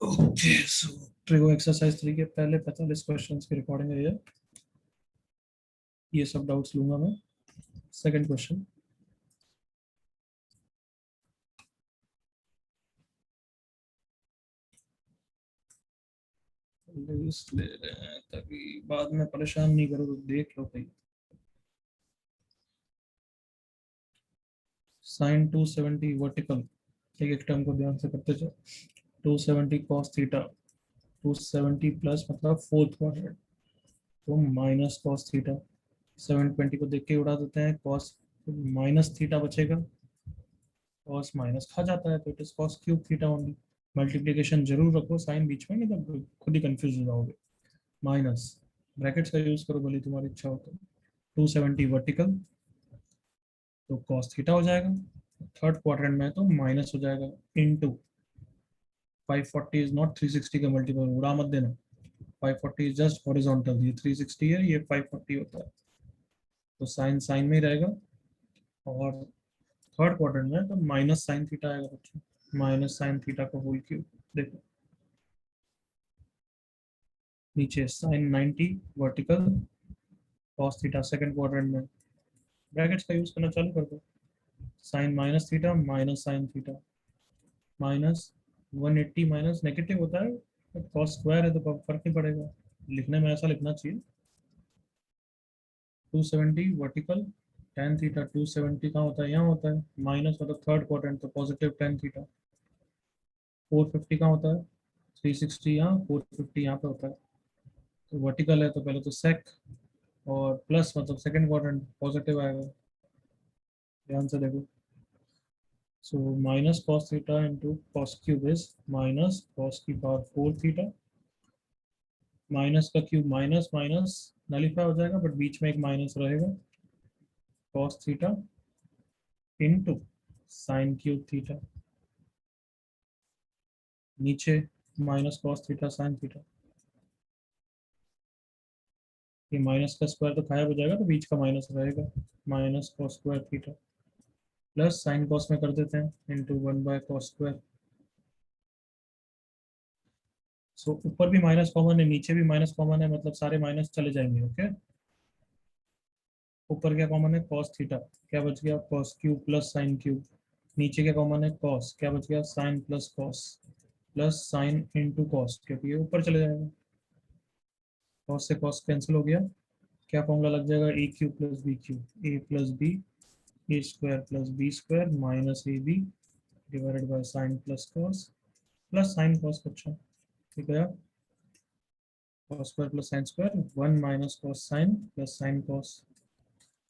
Okay so trigo exercise 3 के पहले 45 questions की रिकॉर्डिंग है ये सब डाउट्स लूंगा मैं। सेकंड क्वेश्चन, लिस्ट ले रहे हैं ताकि बाद में परेशान नहीं करो, तो देख लो भाई। साइन 270 वर्टिकल, एक एक टर्म को ध्यान से करते जाओ। 270 कॉस थीटा, 270 प्लस मतलब फोर्थ क्वाड्रेंट, तो माइनस कॉस थीटा। 720 को देख के उड़ा देते हैं, कॉस माइनस थीटा बचेगा, कॉस माइनस खा जाता है तो it is cos cube theta only. Multiplication जरूर रखो साइन बीच में, नहीं तो खुद ही कंफ्यूज हो जाओगे। माइनस ब्रैकेट्स का यूज करो भले तुम्हारी इच्छा हो तो। 270 वर्टिकल तो कॉस थीटा हो जाएगा, थर्ड क्वाड्रेंट में तो माइनस हो जाएगा, इनटू 540 इज नॉट 360 का मल्टीपल, उड़ा मत देना। 540 इज जस्ट हॉरिजॉन्टल, ये 360 है, ये 540 होता है, तो साइन साइन में ही रहेगा। और थर्ड क्वाड्रेंट में तो माइनस साइन थीटा आएगा बच्चों, माइनस साइन थीटा का होल क्यूब। देखो नीचे sine 90 vertical cos theta second quadrant में, ब्रैकेट्स का यूज करना चालू कर दो। Sine minus theta minus sine theta, minus 180 minus negative होता है, कॉस स्क्वायर है तो फर्क नहीं पड़ेगा, लिखने में ऐसा लिखना चाहिए। 270 वर्टिकल टेन थीटा, 270 कहाँ होता है, यहाँ होता है, माइनस मतलब थर्ड क्वाड्रेंट तो पॉजिटिव टेन थीटा। 450 कहाँ होता है, 360 यहाँ, 450 यहाँ पे होता है, तो वर्टिकल है तो पहले तो सेक, और प्लस मतलब सेकंड क्वाड्रेंट पॉजिटिव आएगा, ध्यान से देखो। So minus cos theta into cos cube is minus cos की पावर 4 थीटा, माइनस का क्यूब माइनस माइनस नलीफाई हो जाएगा, बट बीच में एक माइनस रहेगा, cos theta into sine cube theta, नीचे minus cos theta sine theta, ये माइनस का स्क्वायर तो गायब हो जाएगा तो बीच का माइनस रहेगा, minus cos square theta, plus sine cos में कर देते हैं इंटू 1/cos स्क्वायर। सो ऊपर भी माइनस कॉमन है, नीचे भी माइनस कॉमन है, मतलब सारे माइनस चले जाएंगे। ओके, ऊपर क्या कॉमन है, कॉस थीटा, क्या बच गया, cos cube plus sine cube, नीचे क्या कॉमन है, कॉस, क्या बच गया, sine plus cos, plus sine into cos, क्योंकि ये ऊपर चले जाएगा, कॉस से कॉस कैंसिल हो गया, क्या फॉर्मूला लग जाएगा, A cube plus B cube, A plus B, A square plus B square minus A B divided by sine plus cos, plus sine cos. अच्छा ठीक है, cos square plus sine square, 1 minus cos sine plus sine cos,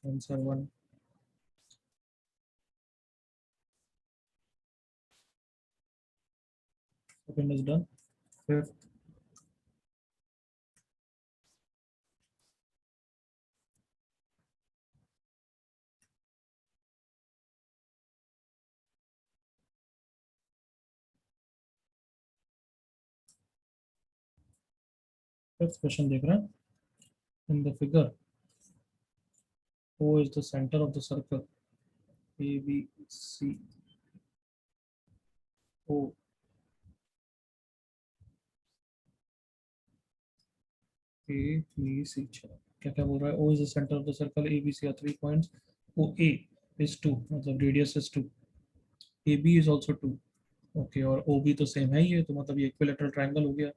answer 1। Second is done. Fifth fifth question देख रहे हैं। In the figure O is the center of the circle, A B C O, A B C। क्या क्या बोल रहा है, O is the center of the circle, A B C are 3 points, O A is 2 मतलब radius is 2, A B is also 2। Okay, और O B तो same है ही है, तो मतलब ये इक्विलेटरल ट्रायंगल हो गया,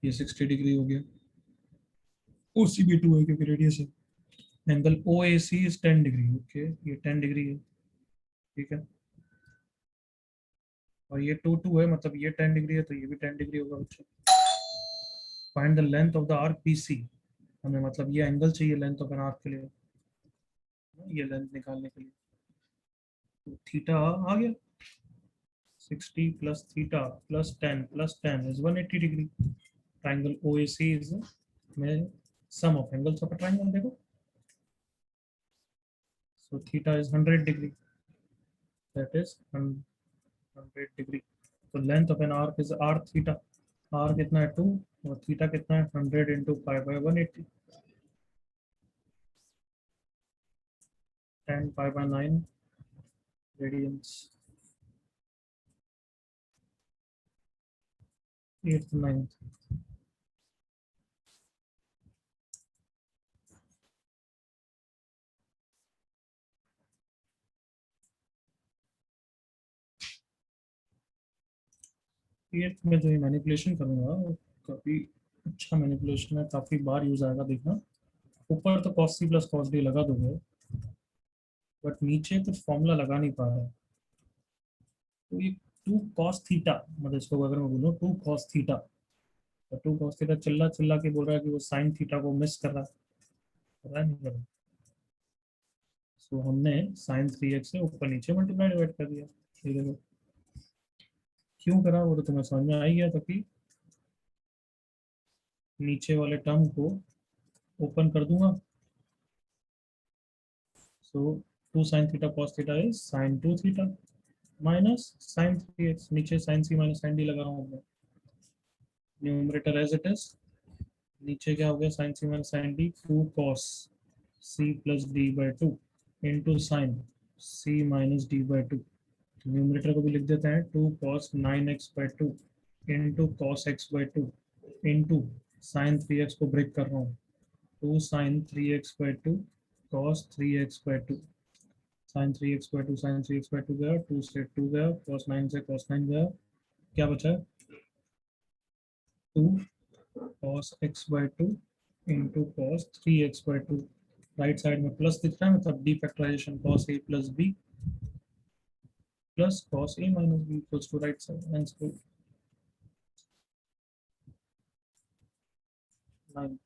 ये 60 डिग्री हो गया, O C भी 2 है क्योंकि रेडियस है। Angle O A C is 10 degree, okay ये 10 डिग्री है, ठीक है, और ये 2 2 है, मतलब ये 10 डिग्री है तो ये भी 10 डिग्री होगा बच्चों। Find the length of the arc BC, हमें मतलब ये एंगल चाहिए लेंथ ऑफ एन आर्क के लिए, ये लेंथ निकालने के लिए, तो थीटा आ गया, 60 plus theta plus 10 is 180 degree. Triangle OAC is में sum of angles of a triangle, देखो, so theta is 100 degree, that is 100 degree. तो length of an arc is r theta, r कितना है 2, और थीटा कितना है 100 into 5/180, 10 π/9 radiance. 8th 9th। Eighth में जो मैनिपुलेशन करूंगा वो काफी अच्छा मैनिपुलेशन है, काफी बार यूज आएगा, देखना। ऊपर तो cos c plus cos d लगा दोगे, बट नीचे कुछ फॉर्मूला लगा नहीं पा रहा है। तो ये 2 cos थीटा, मतलब इसको अगर मैं बोलूँ 2 cos थीटा, तो 2 cos थीटा चिल्ला चिल्ला के बोल रहा है कि वो साइन थीटा को मिस कर रहा है, कर रहा है नहीं कर रहा। सो हमने साइन 3x से ऊपर नीचे मल्टीप्लाई डिवाइड कर दिया। ये देखो क्यों करा वो तो तुम्हें समझ में आ ही गया था कि नीचे वाले टर्म को ओपन कर दूंगा। सो 2 sin theta cos theta is sin 2 theta minus sin 3x, नीचे sin c minus sin d लगा रहा हूँ। न्यूमरेटर एज इट इज, नीचे क्या हो गया sin c minus sin d, 2 cos c plus d by 2 into sine c minus d by 2। Numerator को भी लिख देते हैं 2 cos 9x/2 into cos x by 2 into sine 3x को ब्रेक कर रहा हूँ, 2 sin 3x/2 cos 3x/2। sin 3x/2 गया, 2 से 2 गया, cos 9 से cos 9 गया, क्या बचा? 2 cos x/2 into cos 3x/2। Right side में प्लस दिख रहा है, मतलब the factorization cos a plus b plus cos a minus b equals to right side answer 9।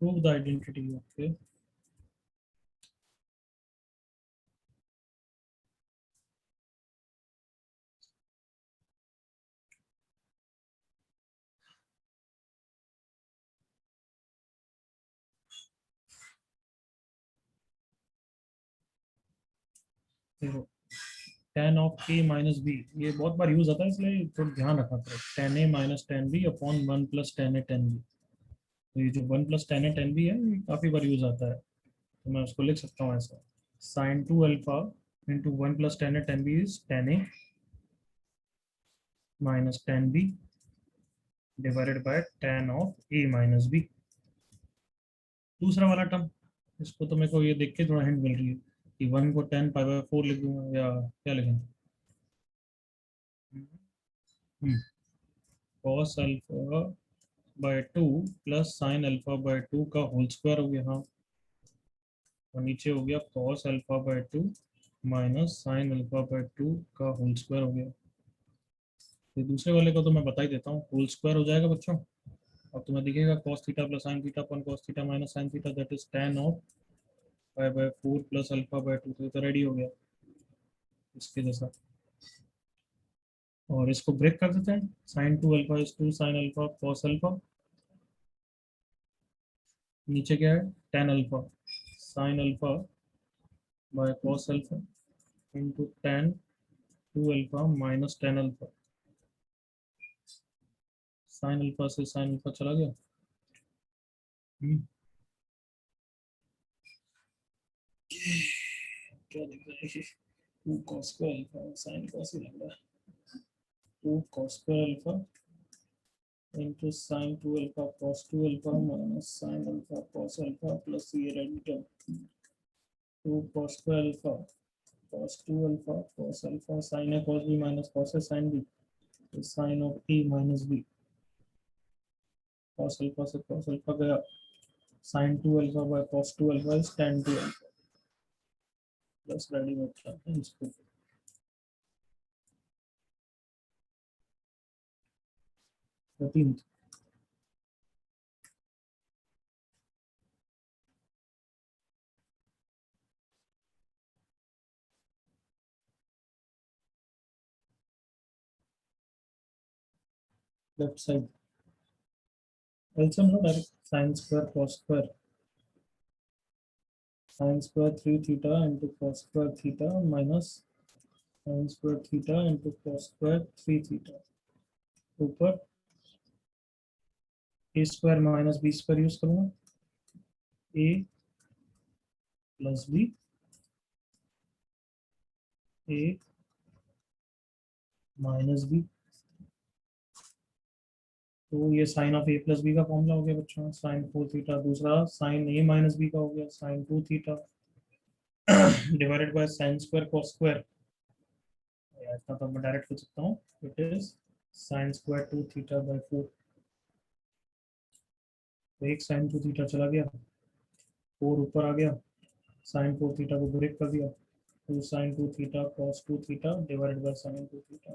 Prove the identity. Okay, देखो tan of a minus B, ये बहुत बार use आता है इसलिए थोड़ा ध्यान रखना पड़ेगा। tan a minus tan b upon 1 plus tan a tan b। तो ये जो 1 plus tan a tan b है ये काफी बार यूज आता है, तो मैं उसको लिख सकता हूँ ऐसा। sin 2 alpha into 1 plus tan a tan b is tan a minus tan b divided bye tan of a minus b। दूसरा वाला टर्म, इसको तो मेरे को ये देख के थोड़ा हिंट मिल रही है कि 1 को tan पाई बाय 4 लिख दूंगा या क्या लिखें। cos alpha by 2 plus sign alpha bye 2 का होल स्क्वायर हो गया, हाँ। और नीचे हो गया cos alpha by 2 minus sine alpha bye 2 का होल स्क्वायर हो गया। तो दूसरे वाले को तो मैं बता ही देता हूँ, होल स्क्वायर हो जाएगा बच्चों। अब तुम्हें दिखेगा cos theta plus sine theta upon cos theta minus sine theta, that is tan of pi by 4 plus alpha by 2। तो रेडी हो गया इसके जैसा। और इसको ब्रेक कर देते हैं, sine 2 alpha is 2 sine alpha cos alpha, नीचे क्या है tan alpha sine alpha by cos alpha into tan 2 alpha minus tan alpha. Sine alpha से साइन अल्फा चला गया। हम्म, क्या दिख रहा है? 2 cos2 अल्फा साइन cos ही लग रहा है। 2 cos2 alpha into sine 2 alpha cos 2 alpha minus sine alpha cos alpha plus ये ready term 2 cos2 alpha cos 2 alpha cos alpha sine है cos b माइनस cos है साइन b, तो sine of a minus b। cos alpha से cos alpha गया, sine 2 alpha by cos 2 alpha is tan 2 alpha plus ready बचा है इसको। 13 left side LCM लो direct, sine square cos square, sine square 3 theta into cos square theta minus sine square theta into cos square 3 theta, ऊपर A square minus B square use करूंगा। A plus B A minus B. तो ये sine of A plus B का formula हो गया बच्चों, sine 4 theta. दूसरा sine A minus B का हो गया sine 2 theta divided by sine square cos square. इतना तो मैं डायरेक्ट लिख सकता हूँ, इट इज साइन स्क्वायर 2 थीटा/4। तो एक साइन 2 थीटा चला गया, 4 ऊपर आ गया, साइन 4 थीटा को ब्रेक कर दिया, 2 sin 2 theta cos 2 theta divided by sign 2 theta.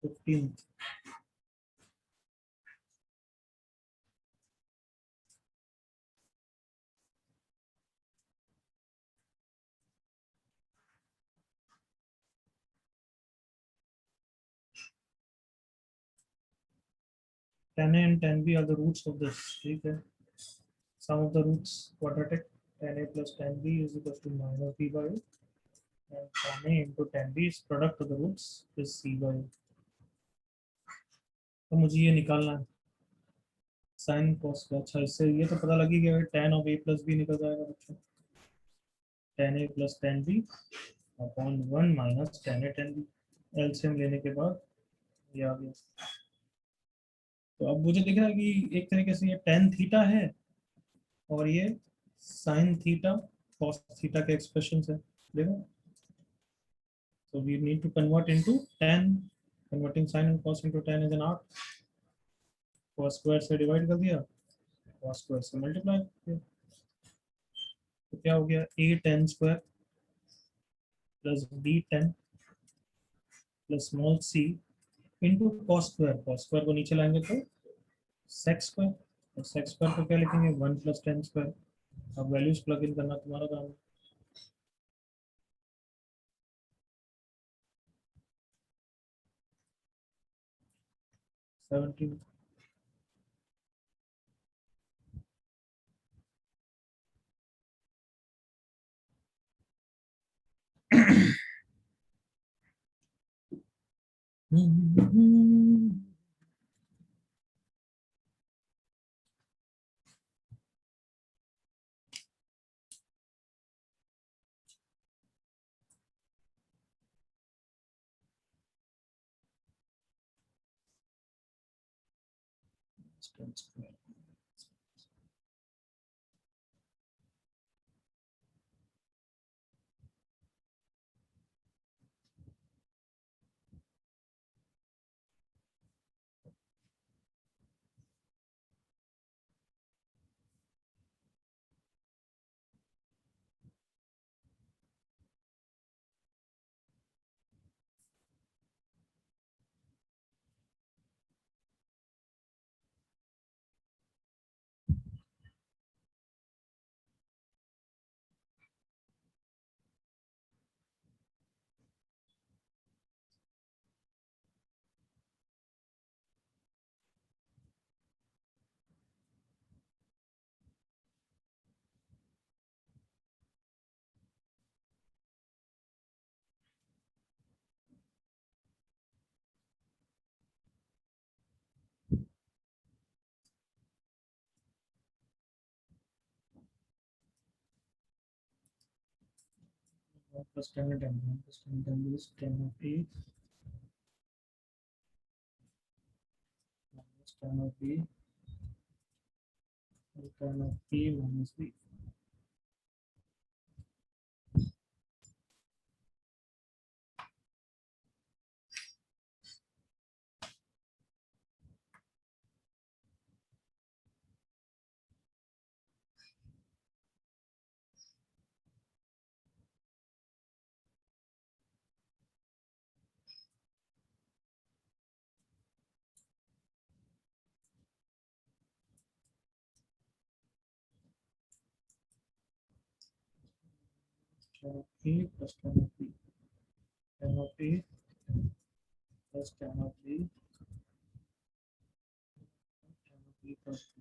15 tan A and tan B are the roots of this, ठीक है। Sum of the roots quadratic, tan A plus tan B is equal to minus B by A, and tan A into tan B is product of the roots is C by A। तो मुझे ये निकालना है sign cos का। अच्छा, इससे ये तो पता लगी गया tan of A plus B निकल जाएगा बच्चों, tan A plus tan B upon 1 minus tan A tan B। LCM लेने के बाद ये आ गया। तो अब मुझे दिख रहा है कि एक तरीके से ये tan थीटा है और ये sin थीटा cos थीटा के एक्सप्रेशन है, देखो। So we need to convert into tan, converting sin and cos into tan is an art। cos square से डिवाइड कर दिया, cos स्क्वायर से मल्टीप्लाई कर दिया, तो क्या हो गया a tan square plus b tan plus small c into cos square. cos square को नीचे लाएंगे तो sec स्क्वायर, और sec स्क्वायर को क्या लिखेंगे 1 प्लस tan स्क्वायर। अब वैल्यूज प्लग इन करना तुम्हारा काम है। 17 tan square. plus tan and tan plus tan tan is tan of A minus tan of B और tan of A minus B। tan of A plus tan of B, tan of A plus tan of B, tan of B plus B।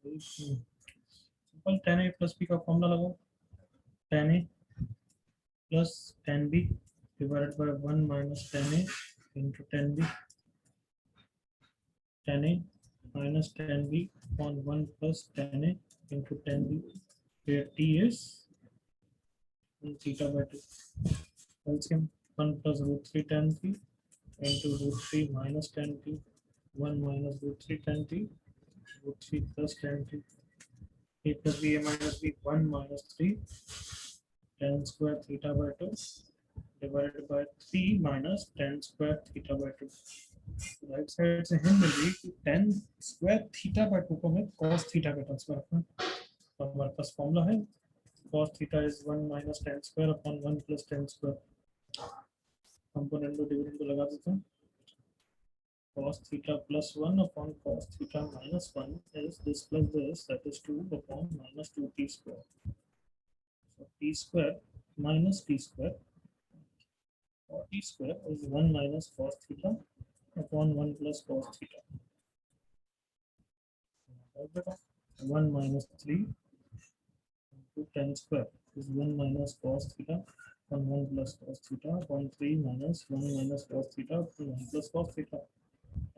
Simple tan a plus B का formula लगाओ, tan a plus tan b divided by 1 minus tan a into tan b, tan a minus tan b upon 1 plus tan a into tan b, where t is theta by 2. LCM 1 plus root 3 tan t into root 3 minus tan t, 1 minus root 3 tan t, root 3 plus tan t, a plus b, a minus b, 1 minus 3 tan square theta by 2 divided by 3 minus tan square theta by 2. Right side से हम मिल रही कि tan square theta by 2 को हमें cos theta का transfer रखना है। तो हमारे पास फॉर्मूला है cos theta is 1 minus tan square upon 1 plus tan square. Component को डिविडेंड को लगा देते हैं, cos theta plus 1 upon cos theta minus 1 is this plus this, that is 2 upon minus 2t square. So t square minus t square, or t square is 1 minus cos theta upon 1 plus cos theta. 1 minus 3 into tan square is 1 minus cos theta upon 1 plus cos theta upon 3 minus 1 minus cos theta upon 1 plus cos theta.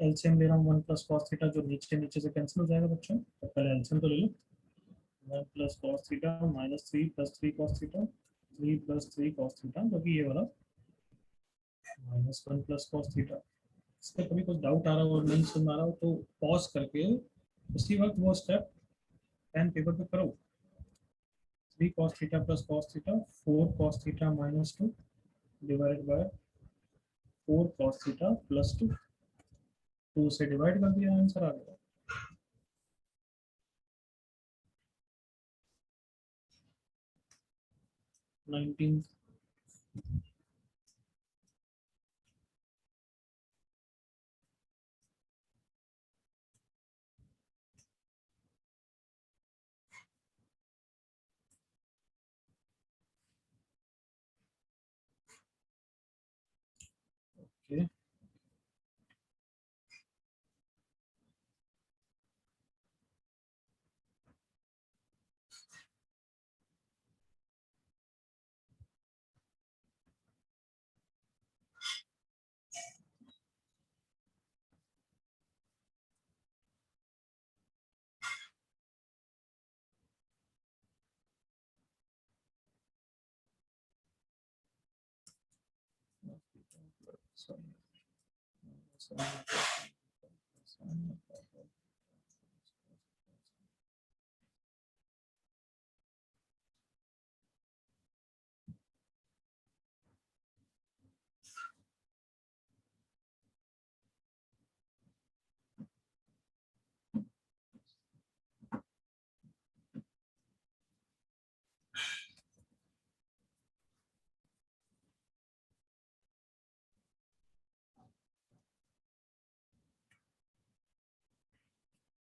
LCM ले रहा हूँ 1 plus cos theta, जो नीचे नीचे से cancel हो जाएगा बच्चों, तो पहले एलसीएम तो ले लो। 1 plus cos theta minus 3 plus 3 cos theta, 3 plus 3 cos theta, जो कि ये वाला माइनस 1 प्लस कॉस थीटा। इस पर कभी कुछ डाउट आ रहा हो और नहीं समझ आ रहा हो तो पॉज करके उसी वक्त वो स्टेप पेन पेपर पे करो। 3 cos theta plus cos theta, 4 cos theta minus 2 divided bye 4 cos theta plus 2, 2 से डिवाइड कर दिया, आंसर आ गया। 19 ओके।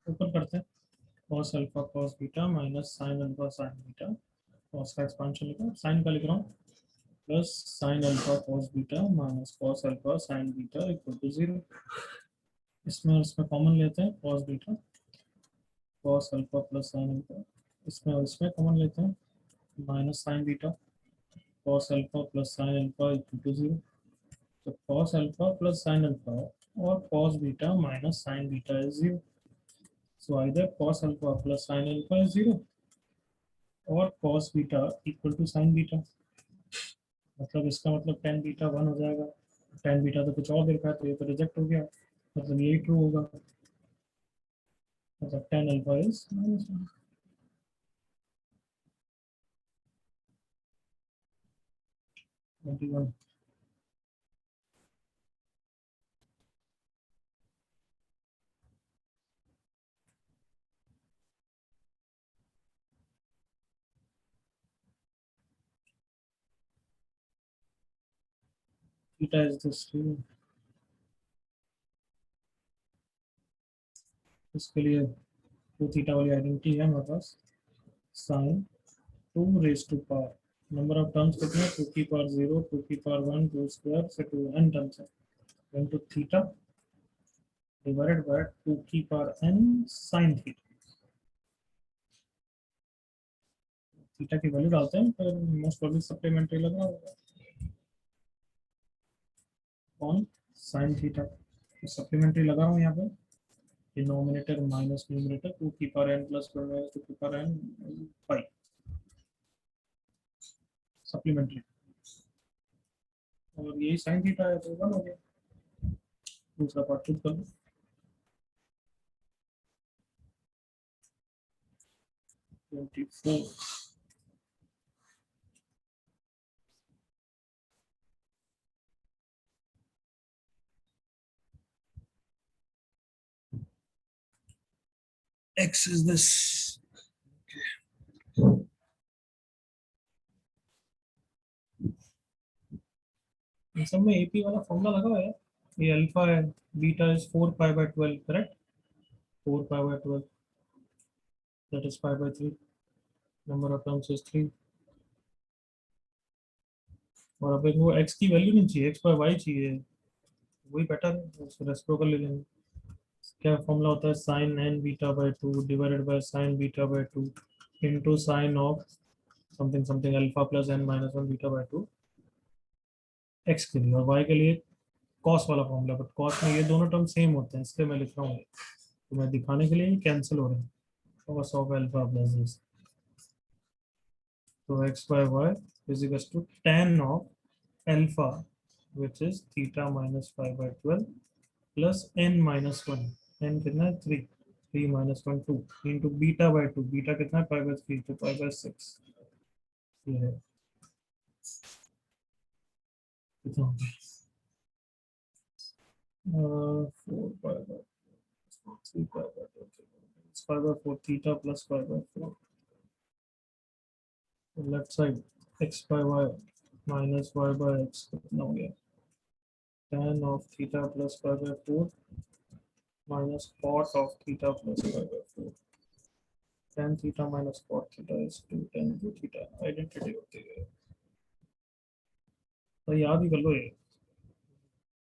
ऊपर करते हैं cos alpha cos beta minus sin alpha sin beta, cos का एक्सपांशन लिखा, sin का लिख रहा हूँ, plus sin alpha cos beta minus cos alpha sin beta equal to 0। इसमें कॉमन लेते हैं cos beta, cos alpha plus sin alpha, इसमें कॉमन लेते हैं minus sin beta, cos alpha plus sin alpha equal to 0। तो cos alpha plus sin alpha और cos beta minus sin beta is 0। So either cos alpha plus sin alpha is 0 और cos beta equal to sin beta, मतलब इसका मतलब tan beta 1 हो जाएगा। tan beta तो कुछ और देखा है तो ये तो रिजेक्ट हो गया, मतलब यही ट्रू होगा, मतलब tan alpha is -1। Theta is this, इसके लिए टू थीटा वाली आइडेंटिटी है हमारे पास, sine 2 raise to power, number of terms कितने, 2 की पावर 0, 2 की पावर 1, 2 स्क्वायर से 2 n टर्म्स है, इनटू थीटा डिवाइडेड बाय 2 की power n sin theta. Theta की वैल्यू डालते हैं फिर मोस्ट प्रोबेबली सप्लीमेंट्री लग रहा होगा कौन साइन थीटा। सप्लीमेंट्री लगा रहा हूँ यहाँ पे डिनोमिनेटर माइनस न्यूमरेटर 2 की पावर n प्लस 1 माइनस 2 की पावर n 5 सप्लीमेंट्री और यही साइन थीटा है तो 1 हो गया। दूसरा पार्ट चूज कर लो 24 x is this इन सब में एपी वाला फॉर्मूला लगा हुआ है ये अल्फा है beta is 4 pi bye 12 correct 4 pi bye 12 that is pi by 3 number of terms is 3 और अब एक वो x की वैल्यू नहीं चाहिए x बाय y चाहिए वही बेटर है उसको रेसिप्रोकल ले लेंगे। क्या फॉर्मूला होता है sine n beta by 2 divided by sine beta by 2 into sine of something something alpha plus n minus 1 beta by 2 x के लिए और y के लिए कॉस वाला फॉर्मूला बट कॉस में ये दोनों टर्म सेम होते हैं इसलिए मैं लिख रहा हूँ तो मैं दिखाने के लिए कैंसिल हो रहे हैं cos of alpha plus this so x by y is equals to tan of alpha which is theta minus 5 by 12 plus n minus 1 n कितना है 3 3 minus 1 2 into beta by 2 beta कितना है 5 by 3 तो 5 by 6 ये है कितना हो गया 4 pi by 3 pi by 2 it's 5 by 4 theta plus 5 by 4 left side x by y minus y by x कितना हो गया tan of theta plus 5 by 4 minus cot of theta plus 5 by 4 tan theta minus cot theta is 2 tan 2 theta identity होती है तो याद ही कर लो ये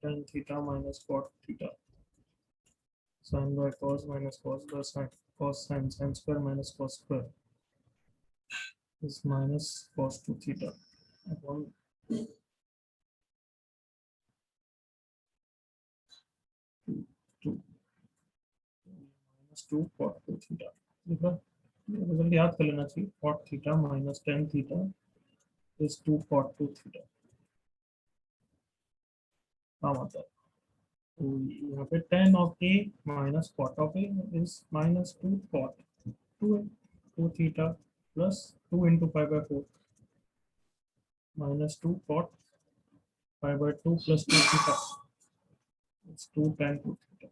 tan theta minus cot theta sin by cos minus cos by sin cos sin sin square minus cos square is minus cos 2 theta upon 2 minus 2 cot 2 theta देखा result याद कर लेना चाहिए cot theta minus tan theta is 2 cot 2 theta काम आता है तो यहाँ पे tan of a minus cot of a is minus 2 cot 2 है 2 theta plus 2 into pi by 4 minus 2 cot pi by 2 plus 2 theta it's 2 tan 2 theta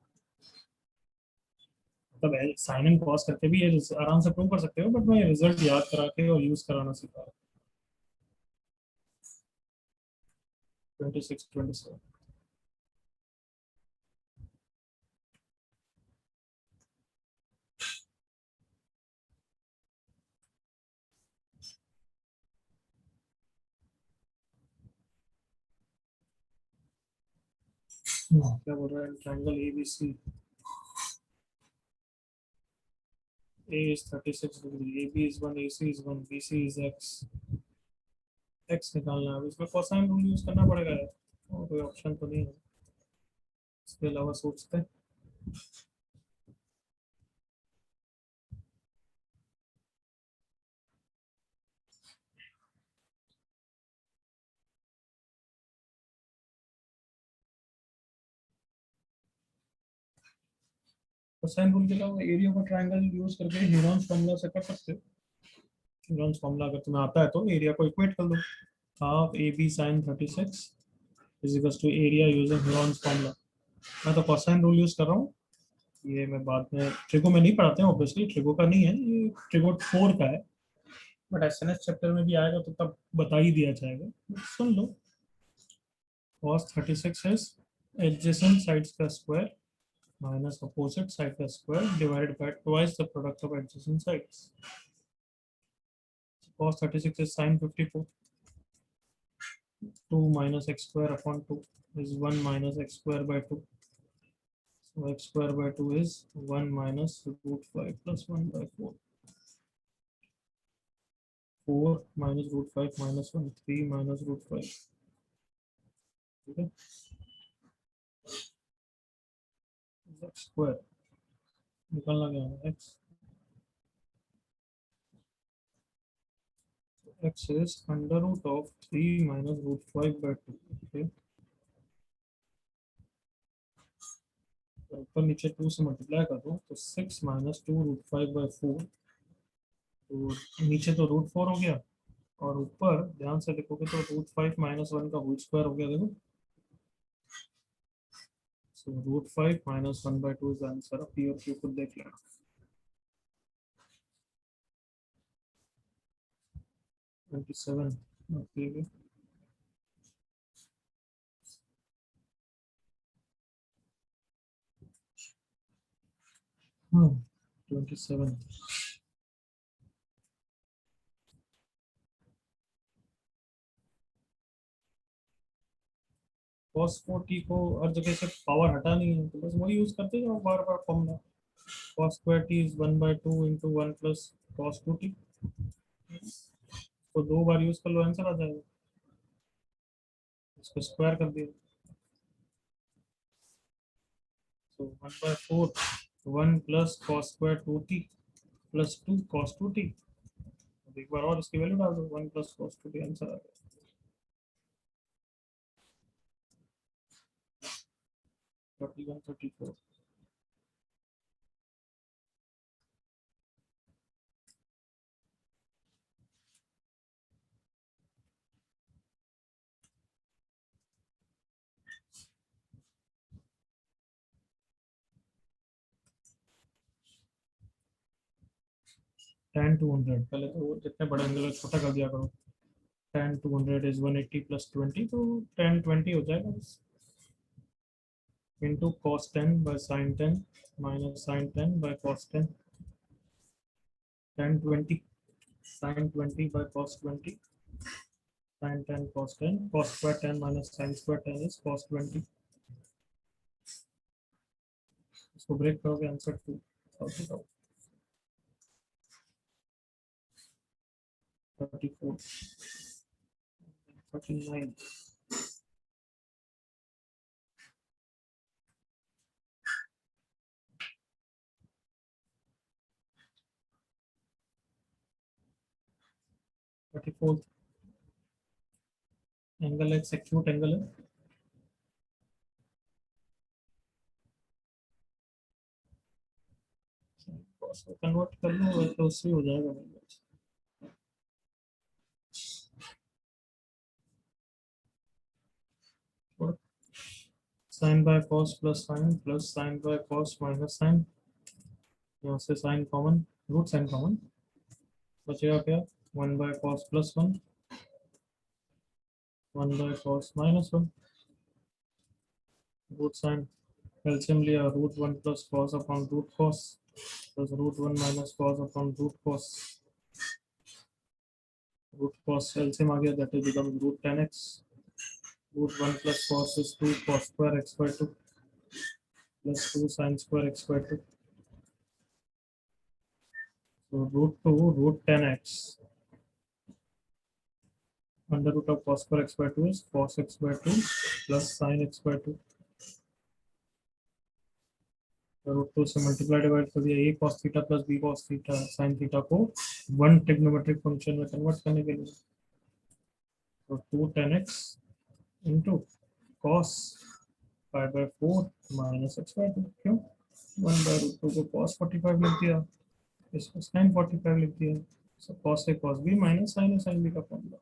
मतलब sign and cos करके भी ये आराम से प्रूव कर सकते हो बट मैं रिजल्ट याद करा के और यूज कराना सिखा 26 27 क्या बोल रहा है triangle ABC A is 36 degree, AB is 1, AC is 1, BC is X. X निकालना है इसमें कोसाइन रूल यूज करना पड़ेगा यार और कोई ऑप्शन तो नहीं है इसके अलावा सोचते हैं कोसाइन रूल के अलावा एरिया का ट्रायंगल यूज करके न्यूरॉन्स फॉर्मूला से कर सकते हो न्यूरॉन्स फॉर्मूला अगर तुम्हें आता है तो एरिया को इक्वेट कर दो half A B sine 36 is equal to area using Heron's formula मैं तो कोसाइन रूल यूज कर रहा हूँ ये मैं बाद में ट्रिगो में नहीं पढ़ाते हैं ऑब्वियसली ट्रिगो का नहीं है ये ट्रिगो 4 का है बट एसएनएस चैप्टर में भी आएगा तो तब बता ही दिया जाएगा सुन लो cos 36 is adjacent sides का square minus opposite side का square divided by twice the product of adjacent sides. Cos 36 is sin 54. 2 minus x square upon 2 is 1 minus x square by 2. So x square by 2 is 1 minus root 5 plus 1 by 4. 4 minus root 5 minus 1, 3 minus root 5, ठीक है, x square निकालना क्या है, x is under root of 3 minus root 5 by 2, okay, तो ऊपर नीचे 2 से multiply कर दो तो 6 माइनस 2 रूट 5 बाई 4, तो नीचे तो रूट 4 हो गया और ऊपर ध्यान से देखोगे तो रूट 5 माइनस 1 का होल स्क्वायर हो गया, देखो, so root 5 minus 1 by 2 is answer. अब पी और क्यू खुद देख लेना। 27, ओके, हाँ 27, cos 4t को हर जगह से पावर हटानी है तो बस वही यूज करते जाओ बार बार formula, cos square t is 1 by 2 into 1 plus cos 2t, तो 2 बार यूज कर लो आंसर आ जाएगा, इसको स्क्वायर कर दिया, so 1 by 4, 1 plus cos square 2t plus 2 cos 2t, अब एक बार और इसकी वैल्यू डाल दो, 1 plus cos 2t आंसर आ गया, 31, 34, 10 200, पहले तो वो जितने बड़े एंगल छोटा कर दिया करो, 10 200 इज 180 प्लस 20, तो 10 20 हो जाएगा बस, into cos 10 by sin 10 minus sin 10 by cos 10, 10 20 sin 20 by cos 20, sin 10 cos 10, cos square 10 minus sin square 10 is cos 20, इसको ब्रेक करोगे answer 2, 34, 39, 34, angle x acute angle है, कन्वर्ट कर लो तो उससे हो जाएगा, sine by cos plus sine by cos minus sine, यहाँ से sine common, root sine common, बचेगा क्या, 1 by cos plus 1, 1 by cos minus 1, root sine LCM लिया, root 1 plus cos upon root cos plus root 1 minus cos upon root cos LCM आ गया, that is become root 10x, root 1 plus cos is 2 cos square x by 2 plus 2 sin square x by 2, so root 2 root 10x under root of cos square x by 2 is cos x by 2 plus sin x by 2, root 2 से multiply divide कर दिया, a cos theta plus b cos theta sin theta को one trigonometric function में convert करने के लिए, तो 2 10x into cos 5 by 4 minus x by 2, क्यों 1 by रूट 2 को cos 45 लिख दिया, इसको sin 45 लिख दिया, so cos a cos b minus sin a sin b का फॉर्मूला,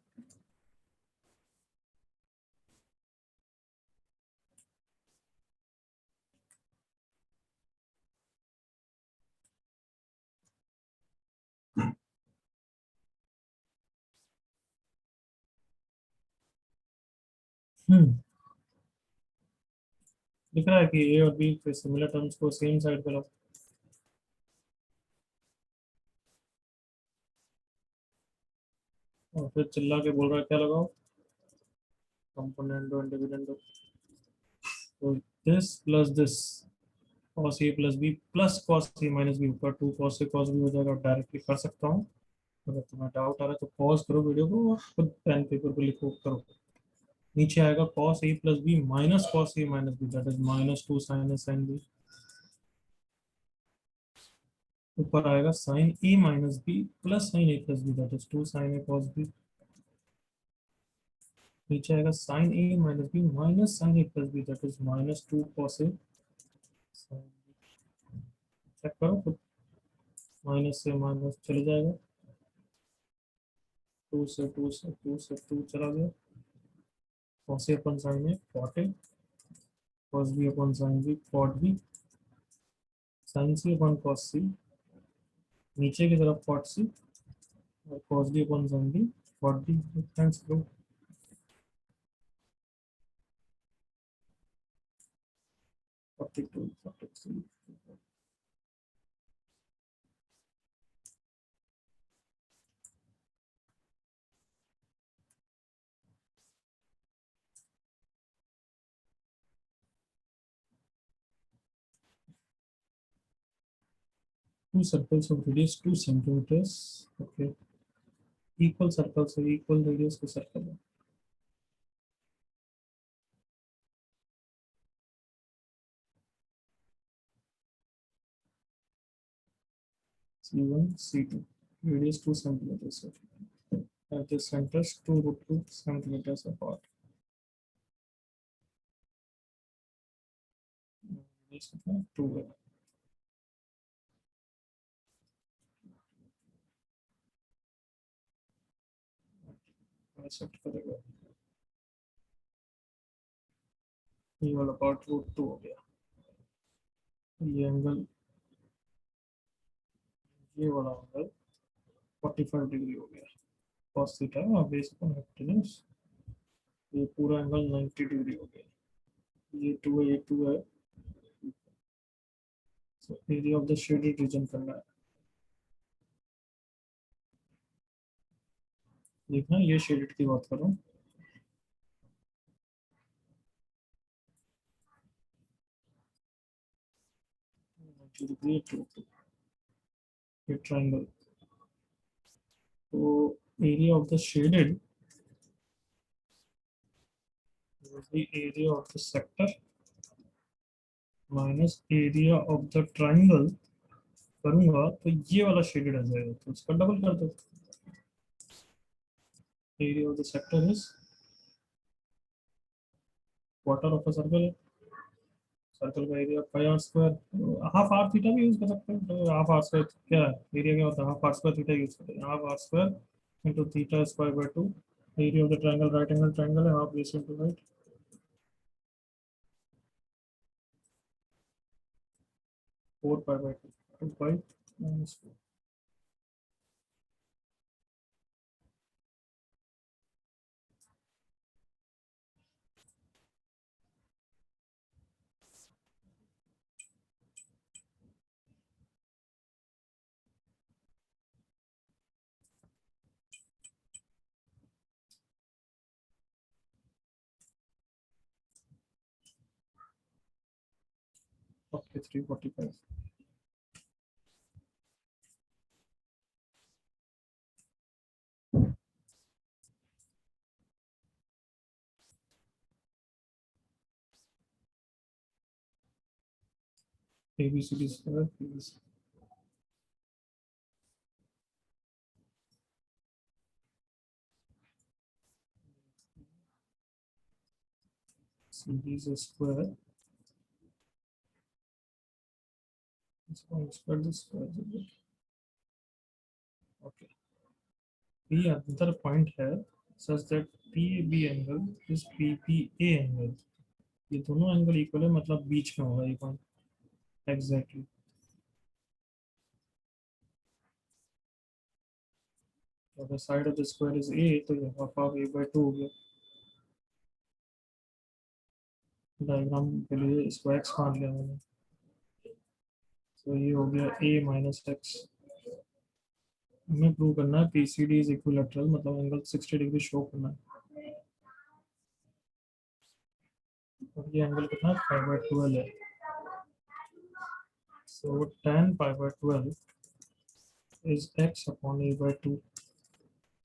दिख रहा है कि ए और बी के सिमिलर टर्म्स को सेम साइड पे लो, और फिर चिल्ला के बोल रहा है क्या लगाओ, कंपोनेंट और डिविडेंड, तो this plus this cos a plus B plus cos a minus B, ऊपर 2 cos a cos b हो जाएगा, डायरेक्टली कर सकता हूँ, अगर तुम्हें डाउट आ रहा है तो पॉज करो वीडियो को और खुद पेन पेपर पे लिखो करो। नीचे आएगा cos a plus B minus cos a minus B, that is minus two sine A sine B. ऊपर आएगा sine A minus B plus sine A plus B, that is two sine A cos B. नीचे आएगा sine A minus B minus sine A plus B, that is minus two cos A. Check करो खुद, minus से minus चले जाएगा, two चला गया, cos A upon sine A cot A, cos B upon sine B cot B, sine C upon cos C, नीचे की तरफ कॉट सी, और cos B upon sine B cot B. Thanks bro. Forty two, 43। Two circles of radius 2 centimeters. Okay. Equal circles है, equal radius के circle है। C1, C2. Radius 2 centimeters. At the centers 2 centimeters apart. Radius कितना 2 है। Accept करेगा, ये वाला part √2 हो गया। ये एंगल, ये वाला एंगल 45 डिग्री हो गया। cos थीटा और बेस अपॉन हाइपोटेन्यूज, ये पूरा एंगल 90 डिग्री हो गया। ये 2 है, ये 2 है। So area of the shaded region करना है। देखना, ये शेडेड की बात कर रहा हूँ। ये ट्रायंगल, तो area of the shaded the area of the sector minus area of the triangle करूंगा तो ये वाला शेडेड आ जाएगा, तो इसका डबल कर दो। Area of the sector is quarter of a circle है, सर्कल का area pi R square, half R theta भी यूज कर सकते हैं। तो हाफ आर स्क्वायर क्या है, एरिया क्या होता है, half r square theta use करते हैं। Half r square into theta square by 2। Area of the triangle right angle triangle है, half base into right. 4 pi by 2, 2 pi minus 4। Okay 345। ABCD square CD's square square the square। Okay, P another point है such that PAB angle is PPA angle। ये दोनों angle equal है, मतलब बीच में होगा ये point exactly. अगर side of the square is A तो ये हाफ ऑफ A/2 हो गया। डायग्राम के लिए इसको x मान लिया मैंने, तो ये हो गया A माइनस एक्स। हमें प्रूव करना है PCD इज इक्विलैटरल, मतलब एंगल 60 डिग्री शो करना है। और ये एंगल कितना π/12 है, so tan π/12 is x upon A/2।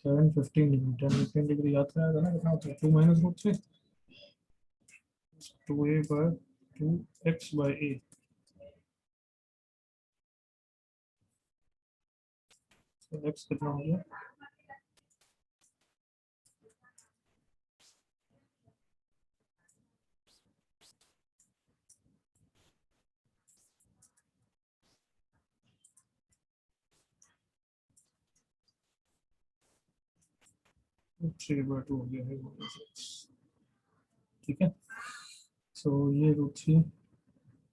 10 15 degree 10 15 degree याद कराया था ना, कितना होता है 2 minus root 3 2a by 2x by a। तो x कितना हो गया, थ्री बाय टू हो गया है माइनस एक्स। ठीक है, सो ये रूट थ्री,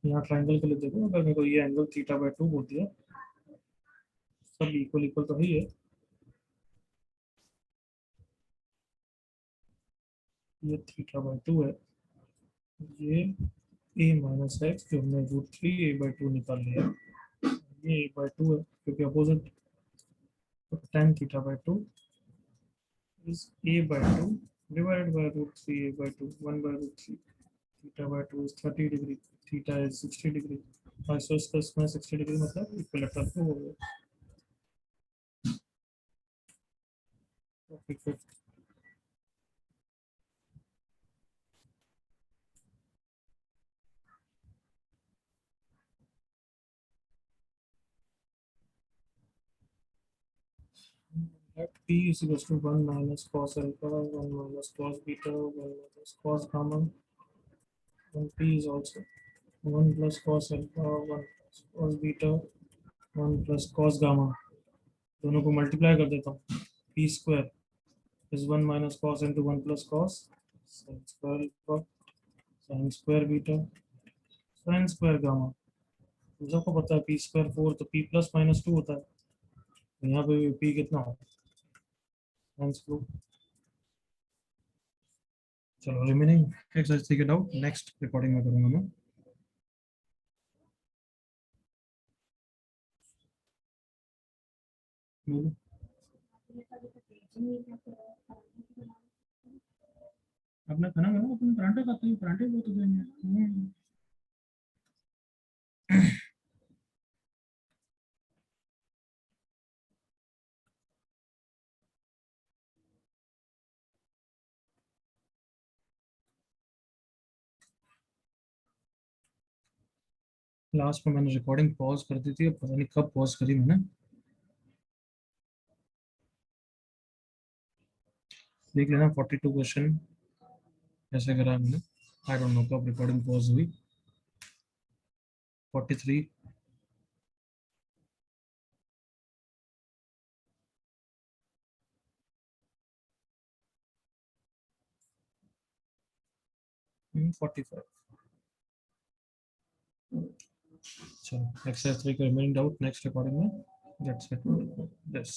यहाँ ट्राइंगल के लिए देखो, अगर मेरे को ये एंगल थीटा बाय टू बोल दिया, सब इक्वल इक्वल तो ही है, ये थीटा बाय टू है, ये a माइनस एक्स जो हमने root three A by two निकाल लिया, ये a बाई टू है क्योंकि अपोजिट, तो tan theta by two is a by two divided by root three A by two 1 by root three. Theta by two is 30 degree, theta is 60 degree, और so इसका इसमें 60 degree मतलब equilateral को हो गया। Topic 5, let p is equals to 1 minus cos alpha, 1 minus cos beta, 1 minus cos gamma, and p is also 1 plus cos alpha, 1 plus cos beta, 1 plus cos gamma, दोनों को multiply कर देता हूँ, P square is 1 minus cos into 1 plus cos sine square alpha sine square beta sine square gamma. तुम सबको पता है P square 4 तो पी प्लस माइनस 2 होता है, तो यहाँ पे पी कितना हो, साइन स्क्वायर। चलो remaining exercise figure out, next recording में करूँगा मैं। अपना खाना बनाओ, अपने पराठा खाते हैं, पराठे बहुत हो जाएंगे। लास्ट में मैंने रिकॉर्डिंग पॉज कर दी थी, अब पता नहीं कब पॉज करी मैंने, देख लेना 42 क्वेश्चन कैसे करा है मैंने, आई डोंट नो कब रिकॉर्डिंग पॉज हुई। 43, 45। चलो एक्सरसाइज 3 का रिमेनिंग डाउट नेक्स्ट रिकॉर्डिंग में, दैट्स इट, यस।